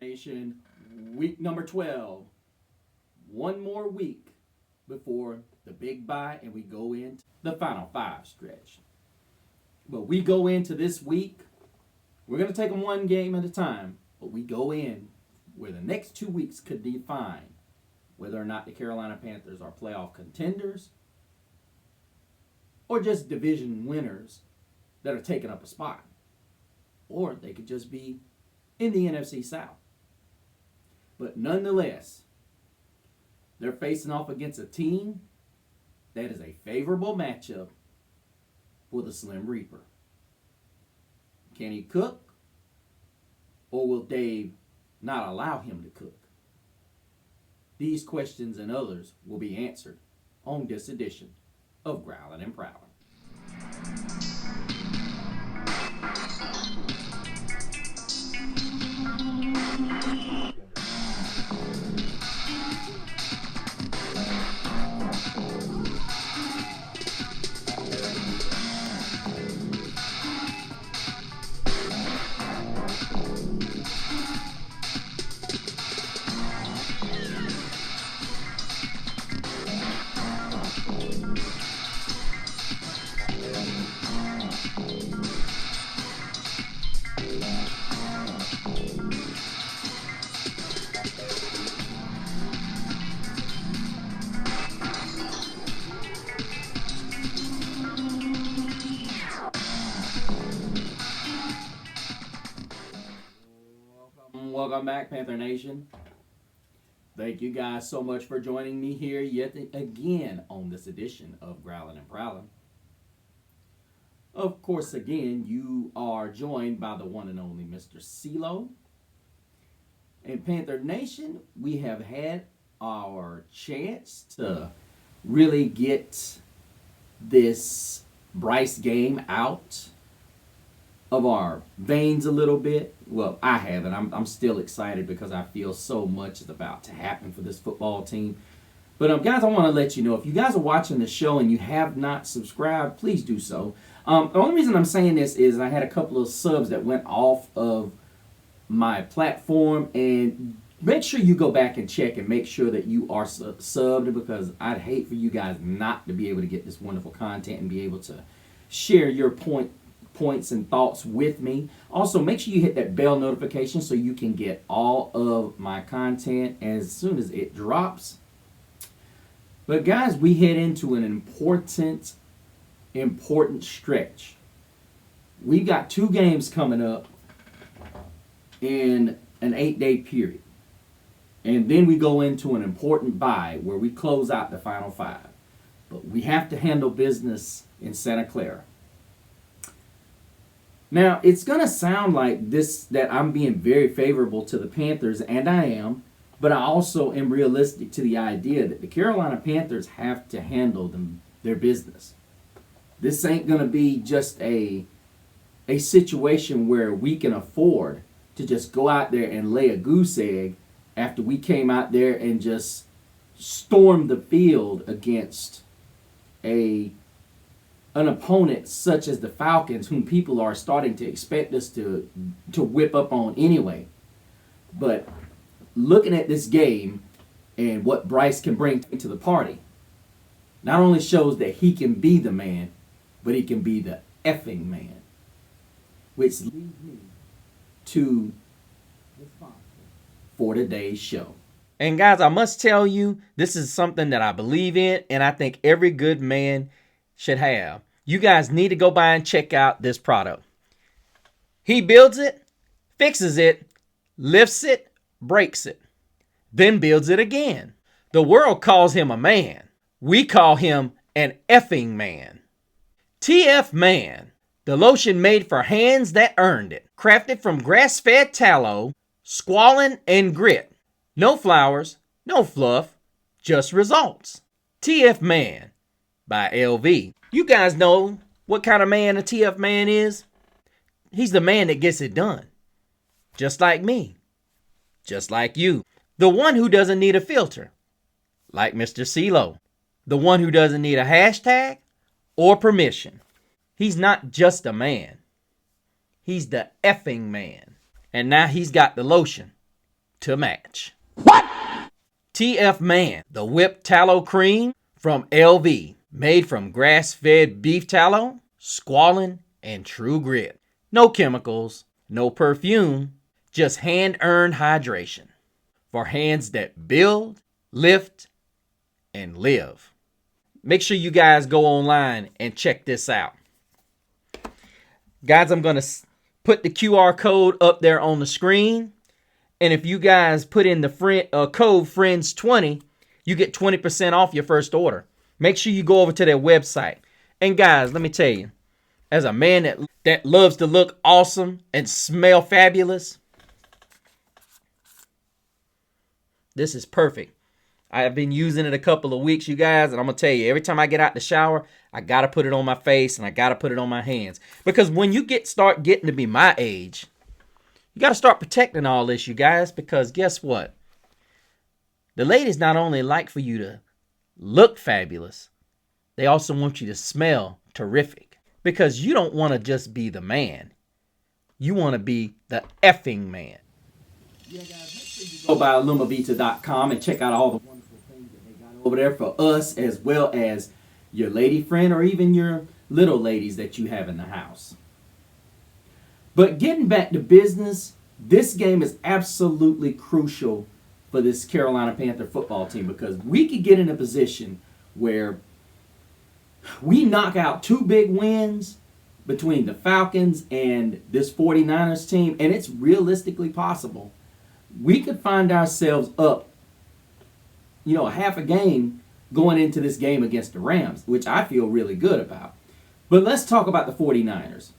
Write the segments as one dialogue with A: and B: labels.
A: Nation, week number 12. One more week before the big bye, and we go into the final five stretch. But we go into this week, we're going to take them one game at a time, but we go in where the next 2 weeks could define whether or not the Carolina Panthers are playoff contenders or just division winners that are taking up a spot. Or they could just be in the NFC South. But nonetheless, they're facing off against a team that is a favorable matchup for the Slim Reaper. Can he cook? Or will Dave not allow him to cook? These questions and others will be answered on this edition of Growlin' and Prowlin'. Welcome back, Panther Nation. Thank you guys so much for joining me here yet again on this edition of Growlin' and Prowlin'. Of course, again, you are joined by the one and only Mr. CeeLo. And Panther Nation, we have had our chance to really get this Bryce game out of our veins a little bit. Well, I haven't. I'm still excited because I feel so much is about to happen for this football team. But guys, I want to let you know, if you guys are watching the show and you have not subscribed, please do so. The only reason I'm saying this is I had a couple of subs that went off of my platform, and make sure you go back and check and make sure that you are subbed, because I'd hate for you guys not to be able to get this wonderful content and be able to share your points and thoughts with me. Also, make sure you hit that bell notification so you can get all of my content as soon as it drops. But guys, we head into an important stretch. We've got 2 games coming up in an 8-day period. And then we go into an important bye where we close out the final 5. But we have to handle business in Santa Clara. Now, it's going to sound like this, that I'm being very favorable to the Panthers, and I am, but I also am realistic to the idea that the Carolina Panthers have to handle their business. This ain't going to be just a situation where we can afford to just go out there and lay a goose egg after we came out there and just stormed the field against an opponent such as the Falcons, whom people are starting to expect us to whip up on anyway. But looking at this game and what Bryce can bring to the party, not only shows that he can be the man, but he can be the effing man. Which leads me to the sponsor for today's show. And guys, I must tell you, this is something that I believe in, and I think every good man should have. You guys need to go by and check out this product. He builds it, fixes it, lifts it, breaks it, then builds it again. The world calls him a man. We call him an effing man. TF Man, the lotion made for hands that earned it. Crafted from grass-fed tallow, squalene, and grit. No flowers, no fluff, just results. TF Man by LV. You guys know what kind of man a TF Man is? He's the man that gets it done. Just like me. Just like you. The one who doesn't need a filter. Like Mr. CeeLo. The one who doesn't need a hashtag or permission. He's not just a man. He's the effing man. And now he's got the lotion.
B: to match. TF Man, the whipped tallow cream from LV, made from grass-fed beef tallow, squalene, and true grit. No chemicals, no perfume, just hand-earned hydration for hands that build, lift, and live. Make sure you guys go online and check this out. Guys, I'm going to put the QR code up there on the screen. And if you guys put in the code FRIENDS20, you get 20% off your first order. Make sure you go over to their website. And guys, let me tell you, as a man that loves to look awesome and smell fabulous, this is perfect. I have been using it a couple of weeks, you guys, and I'm going to tell you, every time I get out the shower, I got to put it on my face and I got to put it on my hands. Because when you start getting to be my age, you got to start protecting all this, you guys, because guess what? The ladies not only like for you to look fabulous, they also want you to smell terrific. Because you don't want to just be the man. You want to be the effing man.
A: Yeah, guys, make sure you go by lumavita.com and check out all the wonderful things that they got over there for us, as well as your lady friend or even your little ladies that you have in the house. But getting back to business, this game is absolutely crucial for this Carolina Panther football team, because we could get in a position where we knock out 2 big wins between the Falcons and this 49ers team, and it's realistically possible. We could find ourselves up, half a game going into this game against the Rams, which I feel really good about. But let's talk about the 49ers.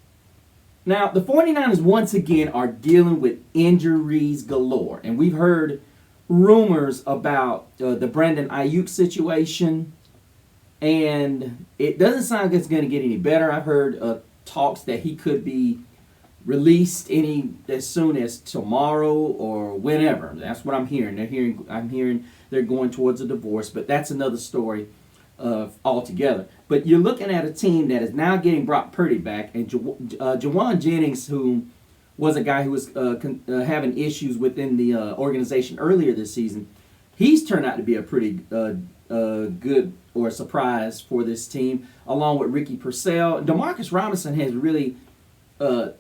A: Now, the 49ers once again are dealing with injuries galore, and we've heard rumors about the Brandon Ayuk situation, and it doesn't sound like it's going to get any better. I've heard talks that he could be released as soon as tomorrow or whenever. That's what I'm hearing. I'm hearing they're going towards a divorce, but that's another story altogether. But you're looking at a team that is now getting Brock Purdy back, and Jawan Jennings, who was a guy who was having issues within the organization earlier this season, he's turned out to be a pretty good or surprise for this team, along with Ricky Purcell. Demarcus Robinson has really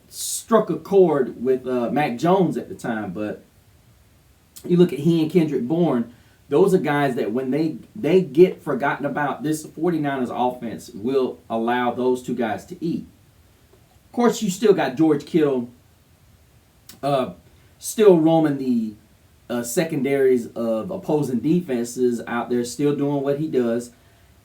A: struck a chord with Mac Jones at the time, but you look at he and Kendrick Bourne, those are guys that when they get forgotten about, this 49ers offense will allow those 2 guys to eat. Of course, you still got George Kittle still roaming the secondaries of opposing defenses out there, still doing what he does.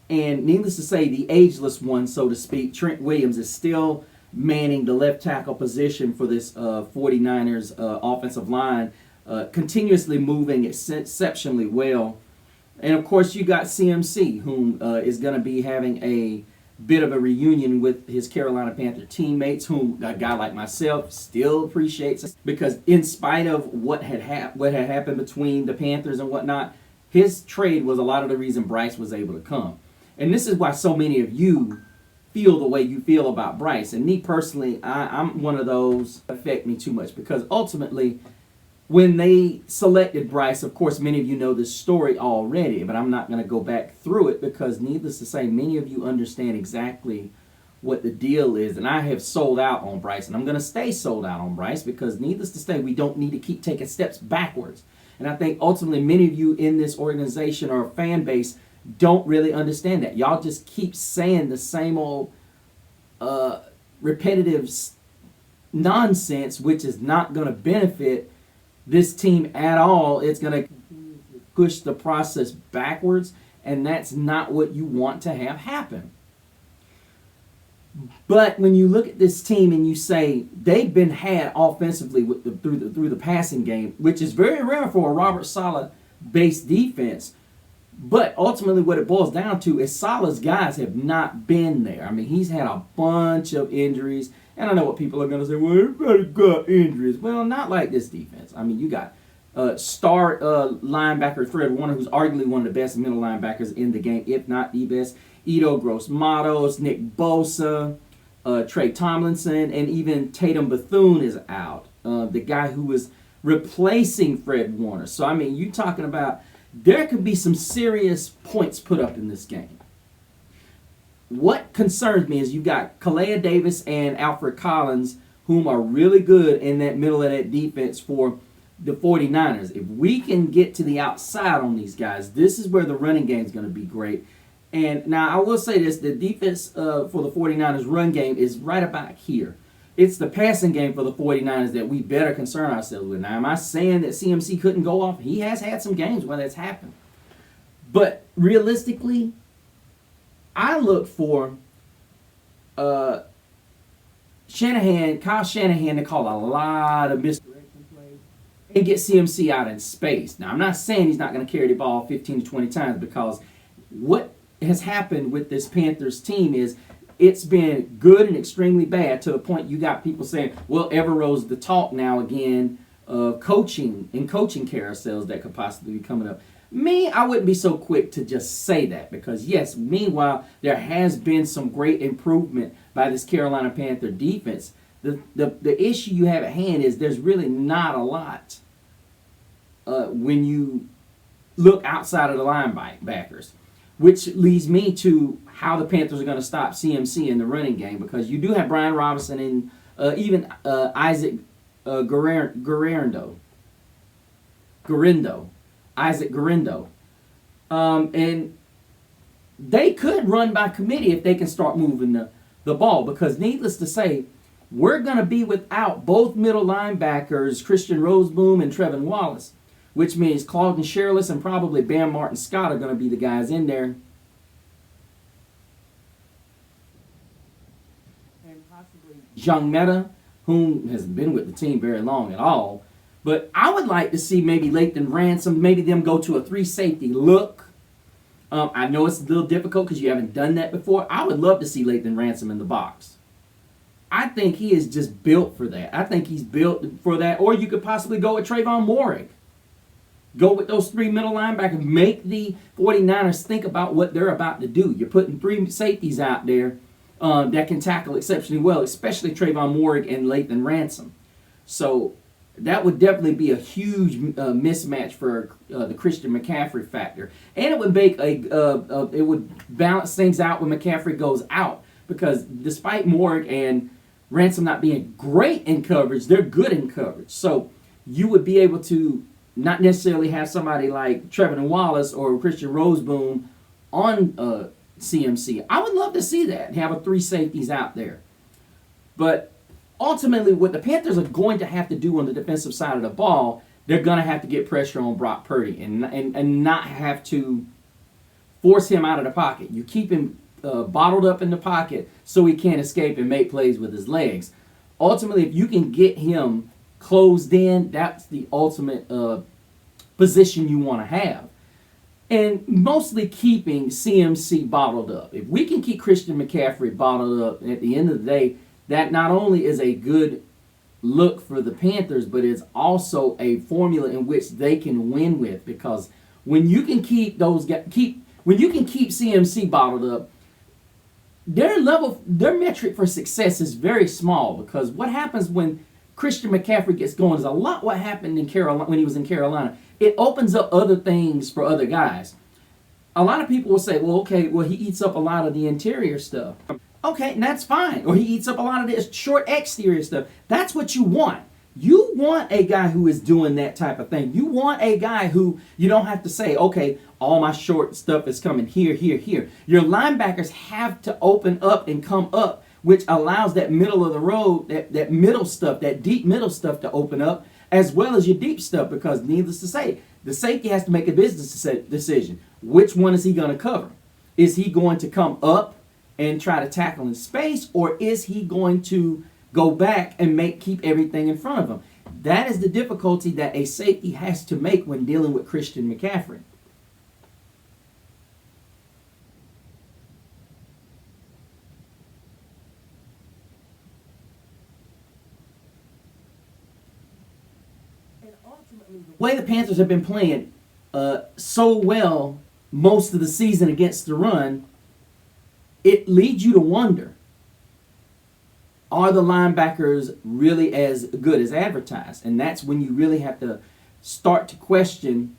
A: And needless to say, the ageless one, so to speak, Trent Williams, is still manning the left tackle position for this 49ers offensive line, continuously moving exceptionally well. And of course, you got CMC, whom is going to be having a bit of a reunion with his Carolina Panther teammates, whom a guy like myself still appreciates, because in spite of what had happened between the Panthers and whatnot, his trade was a lot of the reason Bryce was able to come. And this is why so many of you feel the way you feel about Bryce. And me personally, I'm one of those affect me too much, because ultimately, when they selected Bryce, of course, many of you know this story already, but I'm not going to go back through it, because needless to say, many of you understand exactly what the deal is. And I have sold out on Bryce, and I'm going to stay sold out on Bryce, because needless to say, we don't need to keep taking steps backwards. And I think ultimately many of you in this organization or fan base don't really understand that. Y'all just keep saying the same old repetitive nonsense, which is not going to benefit this team at all. It's going to push the process backwards, and that's not what you want to have happen. But when you look at this team and you say they've been had offensively through the passing game, which is very rare for a Robert Saleh-based defense, but ultimately what it boils down to is Saleh's guys have not been there. I mean, he's had a bunch of injuries. And I know what people are going to say, well, everybody got injuries. Well, not like this defense. I mean, you got star linebacker Fred Warner, who's arguably one of the best middle linebackers in the game, if not the best. Ito Gross-Matos, Nick Bosa, Trey Tomlinson, and even Tatum Bethune is out. The guy who was replacing Fred Warner. So, I mean, you're talking about there could be some serious points put up in this game. What concerns me is you got Kalea Davis and Alfred Collins, whom are really good in that middle of that defense for the 49ers. If we can get to the outside on these guys, this is where the running game is going to be great. And now I will say this, the defense for the 49ers run game is right about here. It's the passing game for the 49ers that we better concern ourselves with. Now, am I saying that CMC couldn't go off? He has had some games where that's happened. But realistically, I look for Kyle Shanahan to call a lot of misdirection plays and get CMC out in space. Now, I'm not saying he's not going to carry the ball 15 to 20 times, because what has happened with this Panthers team is it's been good and extremely bad, to the point you got people saying, well, Evero's the talk now again of coaching and coaching carousels that could possibly be coming up. Me, I wouldn't be so quick to just say that, because yes, meanwhile, there has been some great improvement by this Carolina Panther defense. The issue you have at hand is there's really not a lot when you look outside of the linebackers, which leads me to how the Panthers are going to stop CMC in the running game, because you do have Brian Robinson and even Isaac Guerrero. Isaac Guerrero. And they could run by committee if they can start moving the ball, because needless to say, we're going to be without both middle linebackers, Christian Roseboom and Trevin Wallace, which means Claude Sherless and probably Bam Martin Scott are going to be the guys in there. And possibly Jean Meta, whom hasn't been with the team very long at all. But I would like to see maybe Lathan Ransom, maybe them go to a 3-safety look. I know it's a little difficult because you haven't done that before. I would love to see Lathan Ransom in the box. I think he is just built for that. I think he's built for that. Or you could possibly go with Trayvon Moehrig. Go with those 3 middle linebackers. Make the 49ers think about what they're about to do. You're putting 3 safeties out there that can tackle exceptionally well, especially Trayvon Moehrig and Lathan Ransom. So that would definitely be a huge mismatch for the Christian McCaffrey factor, and it would make it would balance things out when McCaffrey goes out, because despite Moehrig and Ransom not being great in coverage, they're good in coverage. So you would be able to not necessarily have somebody like Trevin Wallace or Christian Roseboom on CMC. I would love to see that, have a 3 safeties out there, but ultimately, what the Panthers are going to have to do on the defensive side of the ball, they're going to have to get pressure on Brock Purdy and not have to force him out of the pocket. You keep him bottled up in the pocket so he can't escape and make plays with his legs. Ultimately, if you can get him closed in, that's the ultimate position you want to have. And mostly keeping CMC bottled up. If we can keep Christian McCaffrey bottled up, at the end of the day, that not only is a good look for the Panthers, but it's also a formula in which they can win with. Because when you can keep CMC bottled up, their metric for success is very small. Because what happens when Christian McCaffrey gets going is a lot what happened in Carolina when he was in Carolina. It opens up other things for other guys. A lot of people will say, well, okay, well, he eats up a lot of the interior stuff. Okay, and that's fine. Or he eats up a lot of this short exterior stuff. That's what you want. You want a guy who is doing that type of thing. You want a guy who you don't have to say, okay, all my short stuff is coming here, here, here. Your linebackers have to open up and come up, which allows that middle of the road, that middle stuff, that deep middle stuff to open up, as well as your deep stuff, because needless to say, the safety has to make a business decision. Which one is he going to cover? Is he going to come up and try to tackle in space, or is he going to go back and keep everything in front of him? That is the difficulty that a safety has to make when dealing with Christian McCaffrey. And ultimately, the way the Panthers have been playing so well most of the season against the run, it leads you to wonder, are the linebackers really as good as advertised? And that's when you really have to start to question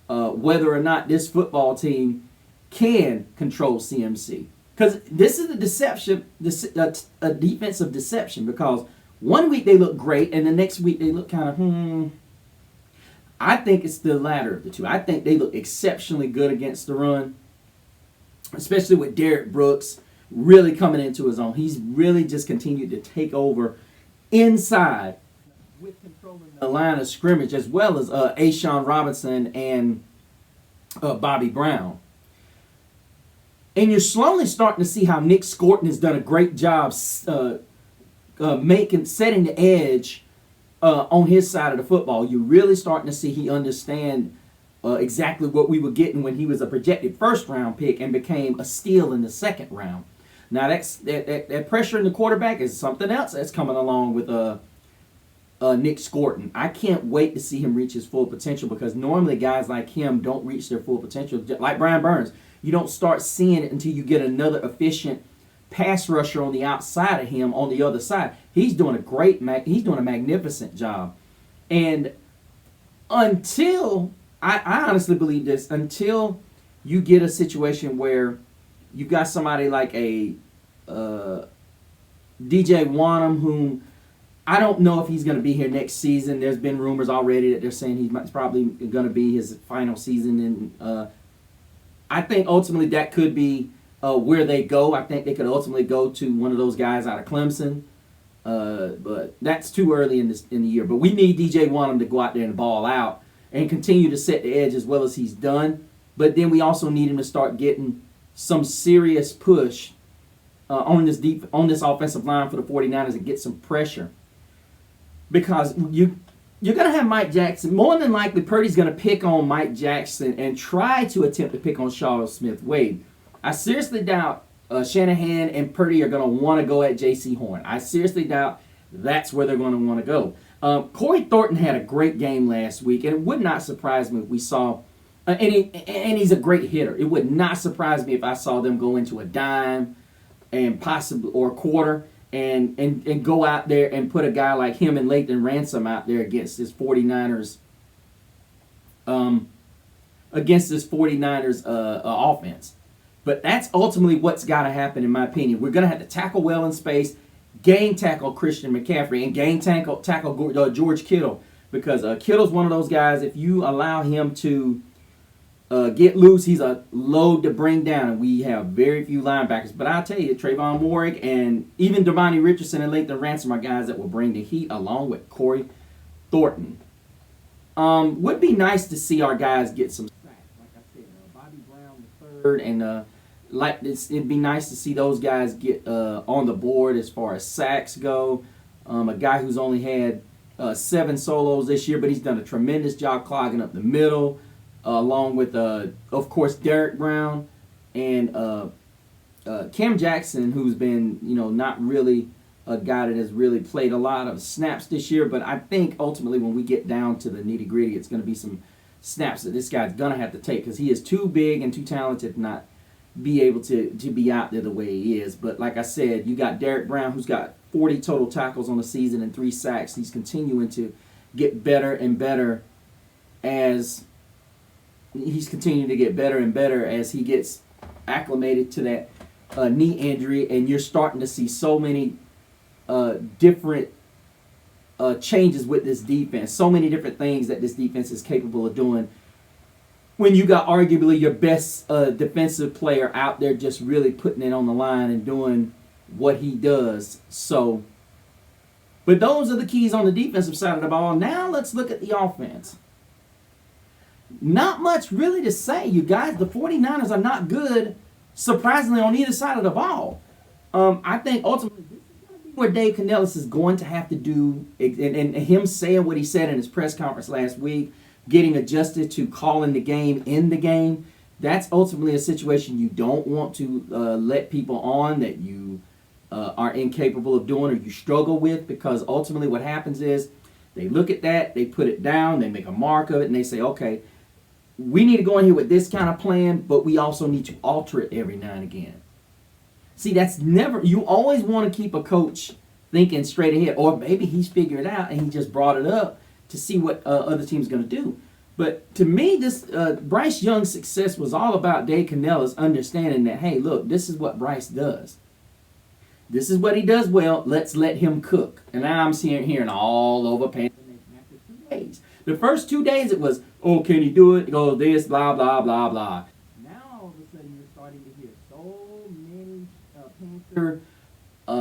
A: whether or not this football team can control CMC. Because this is a deception, a defensive deception. Because one week they look great, and the next week they look kind of I think it's the latter of the two. I think they look exceptionally good against the run, especially with Derek Brooks really coming into his own. He's really just continued to take over inside with controlling the line of scrimmage, as well as Ashawn Robinson and Bobby Brown. And you're slowly starting to see how Nick Scorton has done a great job setting the edge on his side of the football. You're really starting to see he understand exactly what we were getting when he was a projected first-round pick and became a steal in the second round. Now, that pressure in the quarterback is something else that's coming along with Nick Scorton. I can't wait to see him reach his full potential, because normally guys like him don't reach their full potential. Like Brian Burns, you don't start seeing it until you get another efficient pass rusher on the outside of him on the other side. He's doing a magnificent job. And until, I honestly believe this, until you get a situation where you've got somebody like a DJ Wanham, whom I don't know if he's going to be here next season. There's been rumors already that they're saying he's probably going to be his final season. And I think ultimately that could be where they go. I think they could ultimately go to one of those guys out of Clemson. But that's too early in the year. But we need DJ Wanham to go out there and ball out and continue to set the edge as well as he's done. But then we also need him to start getting some serious push on this offensive line for the 49ers and get some pressure. Because you're going to have Mike Jackson. More than likely, Purdy's going to pick on Mike Jackson and try to attempt to pick on Charles Smith-Wade. I seriously doubt Shanahan and Purdy are going to want to go at J.C. Horn. I seriously doubt that's where they're going to want to go. Corey Thornton had a great game last week, and it would not surprise me if we saw and he's a great hitter. It would not surprise me if I saw them go into a dime and possibly or a quarter and go out there and put a guy like him and Lathan Ransom out there against this 49ers offense. But that's ultimately what's got to happen, in my opinion. We're going to have to tackle well in space, gang tackle Christian McCaffrey, and gang tackle George Kittle, because Kittle's one of those guys, if you allow him to get loose, he's a load to bring down, and we have very few linebackers. But I'll tell you, Trayvon Warwick and even Damani Richardson and Lathan Ransom are guys that will bring the heat, along with Corey Thornton. Would be nice to see our guys get some sacks. Like I said, Bobby Brown the third, and it'd be nice to see those guys get on the board as far as sacks go. A guy who's only had 7 solos this year, but he's done a tremendous job clogging up the middle. Along with, of course, Derek Brown and Cam Jackson, who's been, not really a guy that has really played a lot of snaps this year. But I think ultimately when we get down to the nitty-gritty, it's going to be some snaps that this guy's going to have to take, because he is too big and too talented to not be able to be out there the way he is. But like I said, you got Derek Brown, who's got 40 total tackles on the season and 3 sacks. He's continuing to get better and better as he gets acclimated to that knee injury, and you're starting to see so many different changes with this defense, so many different things that this defense is capable of doing when you got arguably your best defensive player out there just really putting it on the line and doing what he does. So, but those are the keys on the defensive side of the ball. Now let's look at the offense. Not much really to say, you guys. The 49ers are not good, surprisingly, on either side of the ball. I think ultimately this is going to be where Dave Canellis is going to have to do, and him saying what he said in his press conference last week, getting adjusted to calling the game in the game. That's ultimately a situation you don't want to let people on that you are incapable of doing or you struggle with, because ultimately what happens is they look at that, they put it down, they make a mark of it, and they say, okay, we need to go in here with this kind of plan, but we also need to alter it every now and again. See, that's never, you always want to keep a coach thinking straight ahead. Or maybe he's figured it out and he just brought it up to see what other teams going to do. But to me, this Bryce Young's success was all about Dave Canella's understanding that, hey, look, this is what Bryce does. This is what he does well. Let's let him cook. And now I'm hearing all over Panthers after 2 days. The first 2 days it was, oh, can he do it? Go this, blah, blah, blah, blah. Now all of a sudden you're starting to hear so many Panther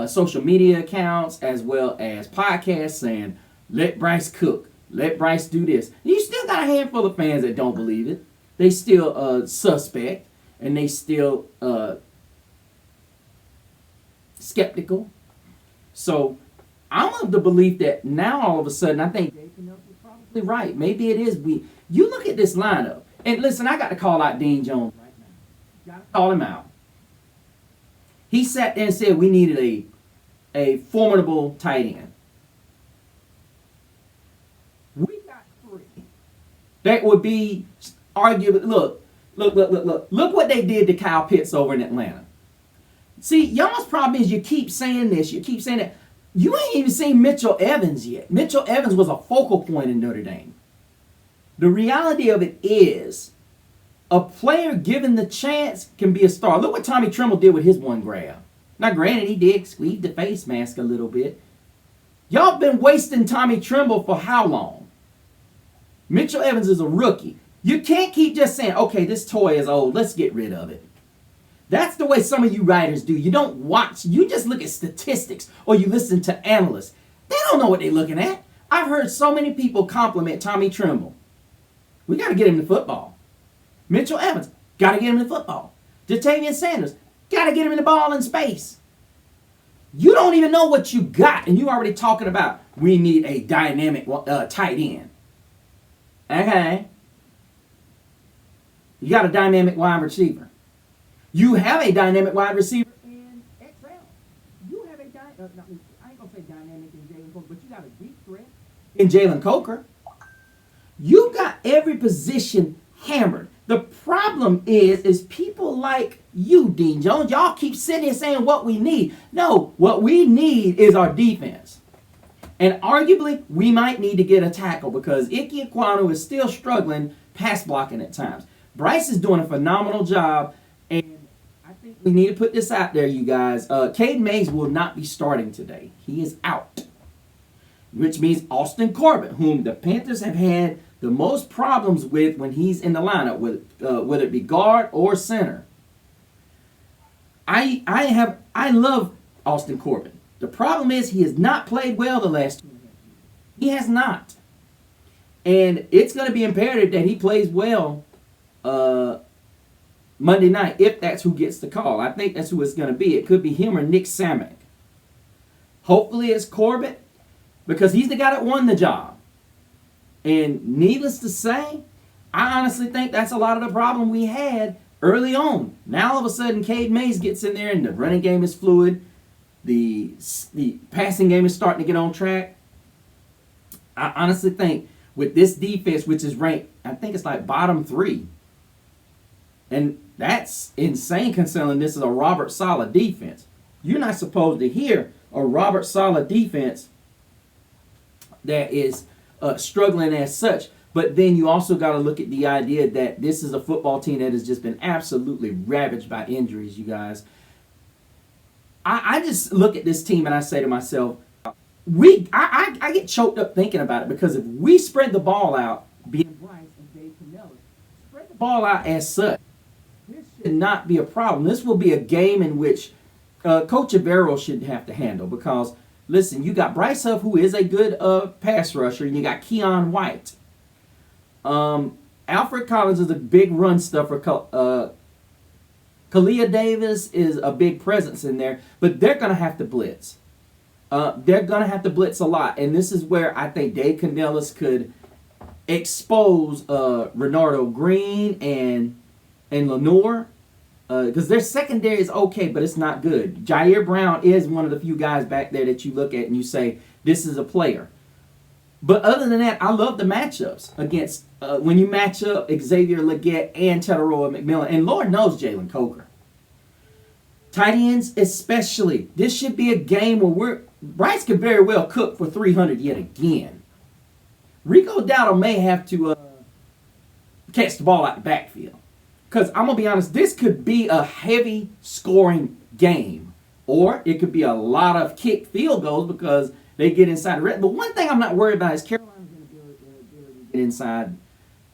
A: social media accounts as well as podcasts saying, let Bryce cook. Let Bryce do this. You still got a handful of fans that don't believe it. They still suspect and they still skeptical. So I'm of the belief that now all of a sudden I think Dave Canella is probably right. Maybe it is. You look at this lineup and listen. I got to call out Dean Jones right now. Got to call him out. He sat there and said we needed a formidable tight end. We got 3. That would be arguably. Look what they did to Kyle Pitts over in Atlanta. See, y'all's problem is you keep saying this, you keep saying that. You ain't even seen Mitchell Evans yet. Mitchell Evans was a focal point in Notre Dame. The reality of it is, a player given the chance can be a star. Look what Tommy Tremble did with his one grab. Now, granted, he did squeeze the face mask a little bit. Y'all been wasting Tommy Tremble for how long? Mitchell Evans is a rookie. You can't keep just saying, okay, this toy is old, let's get rid of it. That's the way some of you writers do. You don't watch. You just look at statistics or you listen to analysts. They don't know what they're looking at. I've heard so many people compliment Tommy Tremble. We got to get him to football. Mitchell Evans, got to get him to football. Jatavian Sanders, got to get him in the ball in space. You don't even know what you got, and you already talking about we need a dynamic tight end. Okay. You got a dynamic wide receiver. You have a dynamic wide receiver in XL. You have a I ain't going to say dynamic in Jalen Coker, but you got a deep threat in Jalen Coker. You got every position hammered. The problem is people like you, Dean Jones. Y'all keep sitting here saying what we need. No, what we need is our defense. And arguably, we might need to get a tackle because Ike Ekwonu is still struggling pass blocking at times. Bryce is doing a phenomenal job, and I think we need to put this out there, you guys. Caden Mays will not be starting today. He is out, which means Austin Corbett, whom the Panthers have had the most problems with when he's in the lineup, whether it be guard or center. I love Austin Corbett. The problem is he has not played well the last 2 years. He has not. And it's going to be imperative that he plays well Monday night, if that's who gets the call. I think that's who it's going to be. It could be him or Nick Samek. Hopefully it's Corbett, because he's the guy that won the job. And needless to say, I honestly think that's a lot of the problem we had early on. Now all of a sudden, Cade Mays gets in there and the running game is fluid. The passing game is starting to get on track. I honestly think with this defense, which is ranked, I think it's like bottom 3. And that's insane considering this is a Robert Saleh defense. You're not supposed to hear a Robert Saleh defense that is struggling as such. But then you also got to look at the idea that this is a football team that has just been absolutely ravaged by injuries, you guys. I just look at this team and I say to myself, I get choked up thinking about it, because if we spread the ball out, being Bryce and Dave Canella, spread the ball out as such, this should not be a problem. This will be a game in which Coach Avero should have to handle, because listen, you got Bryce Huff, who is a good pass rusher, and you got Keon White. Alfred Collins is a big run stuffer. Kalia Davis is a big presence in there, but they're going to have to blitz. They're going to have to blitz a lot, and this is where I think Dave Canellis could expose Renardo Green and Lenore, because their secondary is okay, but it's not good. Jair Brown is one of the few guys back there that you look at and you say, this is a player. But other than that, I love the matchups against when you match up Xavier Legette and Teteroa McMillan. And Lord knows Jalen Coker. Tight ends especially. This should be a game where Bryce could very well cook for 300 yet again. Rico Dowdle may have to catch the ball out the backfield. Because I'm going to be honest, this could be a heavy scoring game. Or it could be a lot of kicked field goals because they get inside the red. But one thing I'm not worried about is Carolina's going to get inside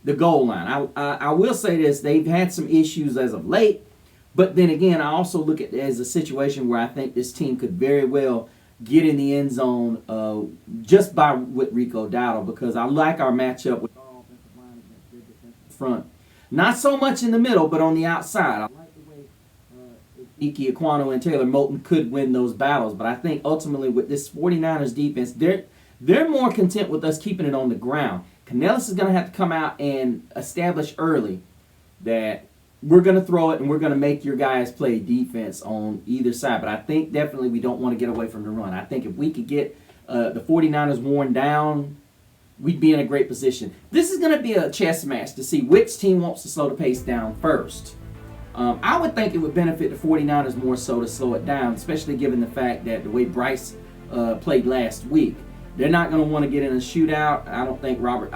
A: the goal line. I will say this, they've had some issues as of late. But then again, I also look at it as a situation where I think this team could very well get in the end zone just with Rico Dowdle, because I like our matchup with our offensive line against their defensive front. Not so much in the middle, but on the outside. I like the way Ike Ekwonu and Taylor Moton could win those battles, but I think ultimately with this 49ers defense, they're more content with us keeping it on the ground. Canellis is going to have to come out and establish early that we're going to throw it and we're going to make your guys play defense on either side. But I think definitely we don't want to get away from the run. I think if we could get the 49ers worn down, we'd be in a great position. This is going to be a chess match to see which team wants to slow the pace down first. I would think it would benefit the 49ers more so to slow it down, especially given the fact that the way Bryce played last week. They're not going to want to get in a shootout. I think Robert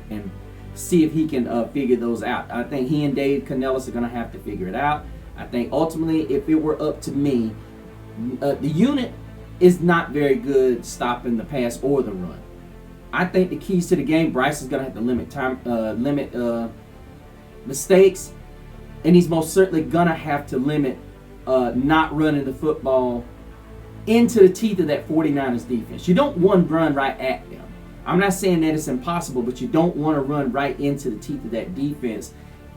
A: and see if he can figure those out. I think he and Dave Canellis are going to have to figure it out. I think ultimately, if it were up to me, the unit is not very good stopping the pass or the run. I think the keys to the game, Bryce is going to have to limit mistakes, and he's most certainly going to have to limit not running the football into the teeth of that 49ers defense. You don't want to run right at them. I'm not saying that it's impossible, but you don't want to run right into the teeth of that defense.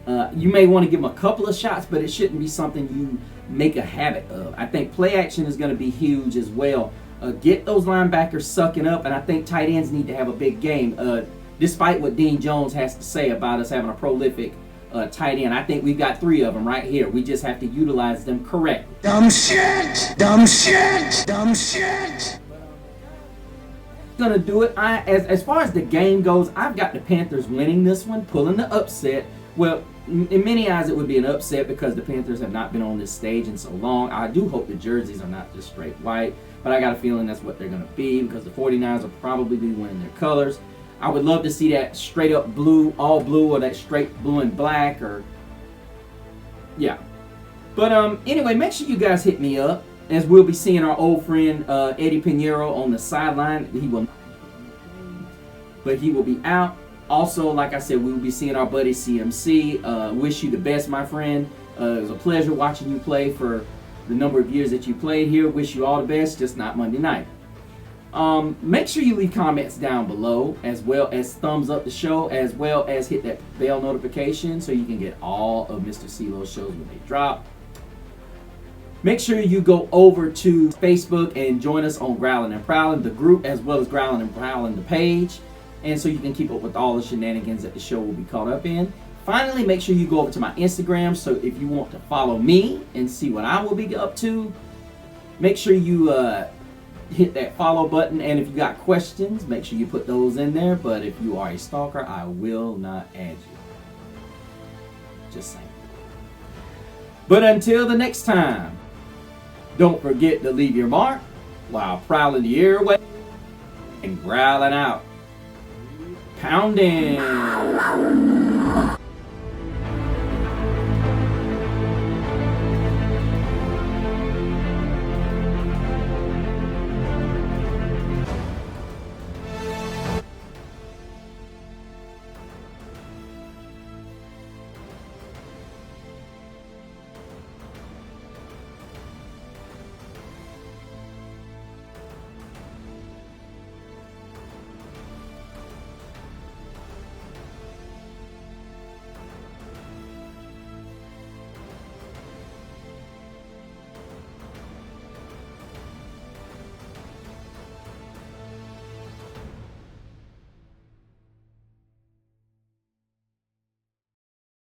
A: You may want to give them a couple of shots, but it shouldn't be something you make a habit of. I think play action is going to be huge as well. Get those linebackers sucking up, and I think tight ends need to have a big game. Despite what Dean Jones has to say about us having a prolific tight end, I think we've got 3 of them right here. We just have to utilize them correctly.
C: Dumb shit! Dumb shit! Dumb shit!
A: Gonna do it. As far as the game goes, I've got the Panthers winning this one, pulling the upset. Well, in many eyes it would be an upset because the Panthers have not been on this stage in so long. I do hope the jerseys are not just straight white, but I got a feeling that's what they're gonna be because the 49ers will probably be winning their colors. I would love to see that straight up blue, all blue, or that straight blue and black, or yeah. But anyway, make sure you guys hit me up, as we'll be seeing our old friend Eddie Pinheiro on the sideline. He will be out. Also, like I said, we will be seeing our buddy CMC. Wish you the best, my friend. It was a pleasure watching you play for the number of years that you played here. Wish you all the best, just not Monday night. Make sure you leave comments down below, as well as thumbs up the show, as well as hit that bell notification so you can get all of Mr. CeeLo's shows when they drop. Make sure you go over to Facebook and join us on Growlin' and Prowlin', the group, as well as Growlin' and Prowlin', the page. And so you can keep up with all the shenanigans that the show will be caught up in. Finally, make sure you go over to my Instagram. So if you want to follow me and see what I will be up to, make sure you hit that follow button. And if you got questions, make sure you put those in there. But if you are a stalker, I will not add you. Just saying. But until the next time, don't forget to leave your mark while prowling the airway and growling out. Pounding.